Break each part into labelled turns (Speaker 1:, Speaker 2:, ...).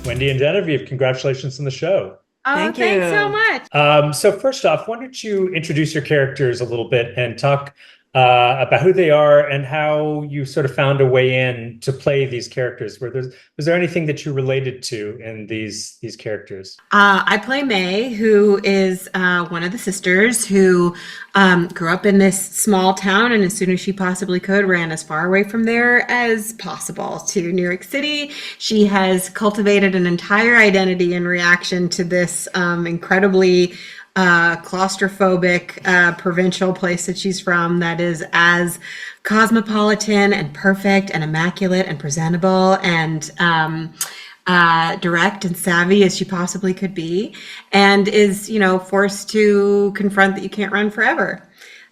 Speaker 1: Wendy and Genevieve, congratulations on the show.
Speaker 2: Oh,
Speaker 3: Thank
Speaker 2: thanks so
Speaker 3: you.
Speaker 2: much.
Speaker 1: So first off, why don't you introduce your characters a little bit and talk about who they are and how you sort of found a way in to play these characters? Was there anything that you related to in these characters?
Speaker 2: I play May, who is one of the sisters who grew up in this small town, and as soon as she possibly could, ran as far away from there as possible to New York City. She has cultivated an entire identity in reaction to this incredibly claustrophobic provincial place that she's from that is as cosmopolitan and perfect and immaculate and presentable and direct and savvy as she possibly could be, and is, forced to confront that you can't run forever.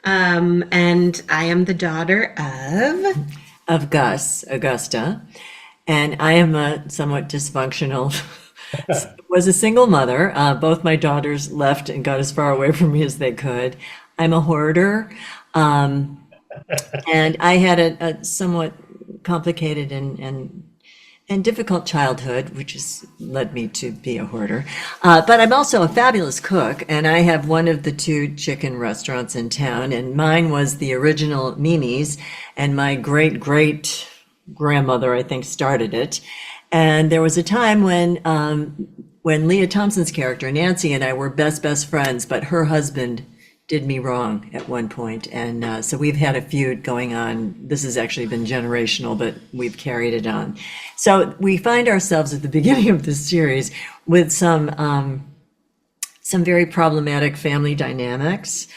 Speaker 2: And I am the daughter
Speaker 3: Of Gus, Augusta, and I am a somewhat dysfunctional, was a single mother. Both my daughters left and got as far away from me as they could. I'm a hoarder, and I had a somewhat complicated and difficult childhood, which has led me to be a hoarder. But I'm also a fabulous cook, and I have one of the two chicken restaurants in town, and mine was the original Mimi's, and my great great grandmother, I think, started it. And there was a time when Leah Thompson's character Nancy and I were best friends, but her husband did me wrong at one point, and so we've had a feud going on. This has actually been generational, but we've carried it on. So we find ourselves at the beginning of this series with some very problematic family dynamics.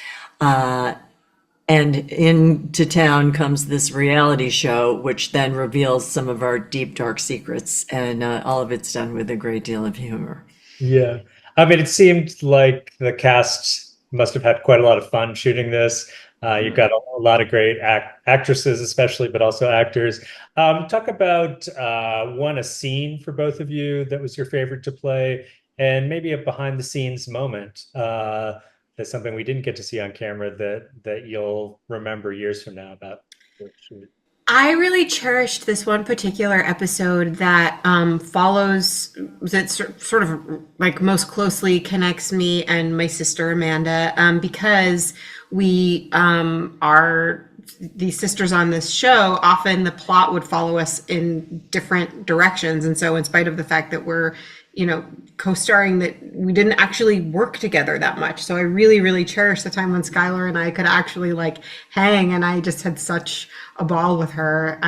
Speaker 3: And into town comes this reality show, which then reveals some of our deep, dark secrets, and all of it's done with a great deal of humor.
Speaker 1: Yeah. I mean, it seemed like the cast must have had quite a lot of fun shooting this. You've got a lot of great actresses, especially, but also actors. Talk about a scene for both of you that was your favorite to play, and maybe a behind the scenes moment that's something we didn't get to see on camera that you'll remember years from now about the shoot.
Speaker 2: I really cherished this one particular episode that follows, that sort of like most closely connects me and my sister Amanda, because we are these sisters on this show. Often the plot would follow us in different directions, and so in spite of the fact that we're co-starring, that we didn't actually work together that much. So I really, really cherish the time when Skylar and I could actually like hang, and I just had such a ball with her.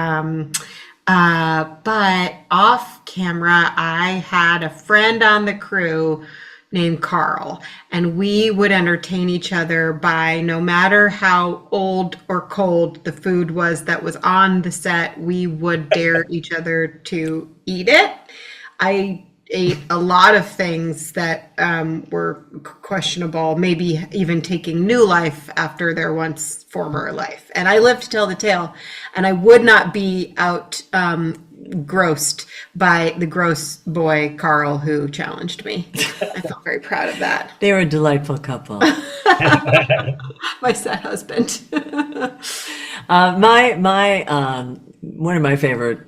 Speaker 2: But off camera, I had a friend on the crew named Carl, and we would entertain each other by, no matter how old or cold the food was that was on the set, we would dare each other to eat it. I ate a lot of things that were questionable, maybe even taking new life after their once former life. And I lived to tell the tale, and I would not be out grossed by the gross boy, Carl, who challenged me. I felt very proud of that.
Speaker 3: They were a delightful couple.
Speaker 2: My sad husband.
Speaker 3: My one of my favorite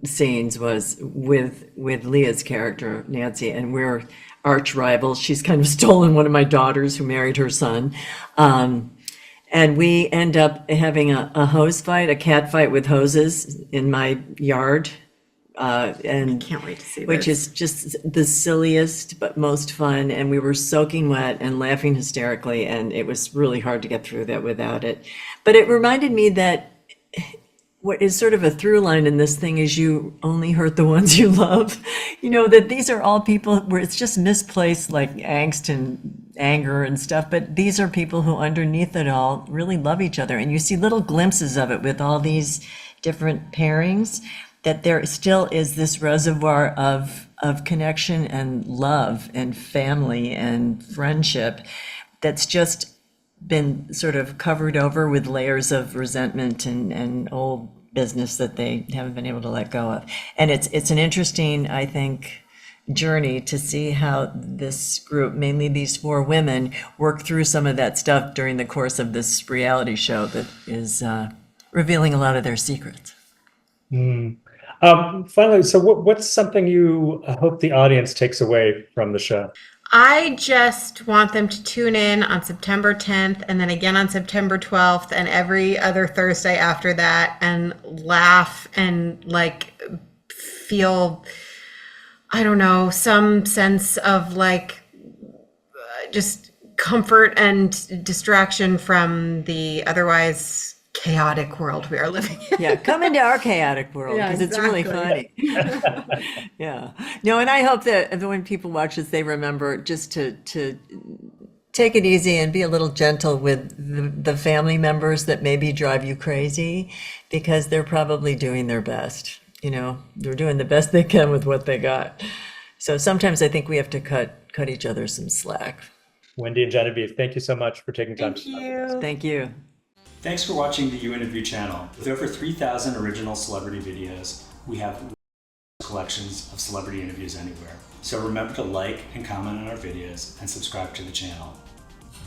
Speaker 3: scenes was with Leah's character Nancy, and we're arch rivals. She's kind of stolen one of my daughters who married her son, and we end up having a hose fight, a cat fight with hoses in my yard, and
Speaker 2: Can't wait to see
Speaker 3: which
Speaker 2: this.
Speaker 3: is just the silliest but most fun. And we were soaking wet and laughing hysterically, and it was really hard to get through that without it. But it reminded me that what is sort of a through line in this thing is you only hurt the ones you love. That these are all people where it's just misplaced like angst and anger and stuff, but these are people who underneath it all really love each other. And you see little glimpses of it with all these different pairings, that there still is this reservoir of connection and love and family and friendship that's just been sort of covered over with layers of resentment and old business that they haven't been able to let go of. And it's an interesting, I think, journey to see how this group, mainly these four women, work through some of that stuff during the course of this reality show that is revealing a lot of their secrets.
Speaker 1: Mm. Finally, so what's something you hope the audience takes away from the show?
Speaker 2: I just want them to tune in on September 10th and then again on September 12th and every other Thursday after that and laugh and like feel, I don't know, some sense of like just comfort and distraction from the otherwise chaotic world we are living in.
Speaker 3: Yeah, come into our chaotic world
Speaker 2: Yeah,
Speaker 3: because it's really
Speaker 2: exactly.
Speaker 3: funny. Yeah. No, and I hope that when people watch this, they remember just to take it easy and be a little gentle with the family members that maybe drive you crazy because they're probably doing their best. You know, they're doing the best they can with what they got. So sometimes I think we have to cut each other some slack.
Speaker 1: Wendie and Genevieve, thank you so much for taking time
Speaker 2: Thank
Speaker 1: to talk with us.
Speaker 2: you.
Speaker 3: Thank you.
Speaker 4: Thanks for watching the You Interview channel. With over 3,000 original celebrity videos, we have collections of celebrity interviews anywhere. So remember to like and comment on our videos and subscribe to the channel.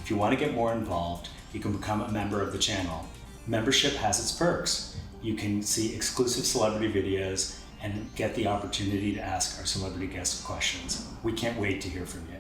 Speaker 4: If you want to get more involved, you can become a member of the channel. Membership has its perks. You can see exclusive celebrity videos and get the opportunity to ask our celebrity guests questions. We can't wait to hear from you.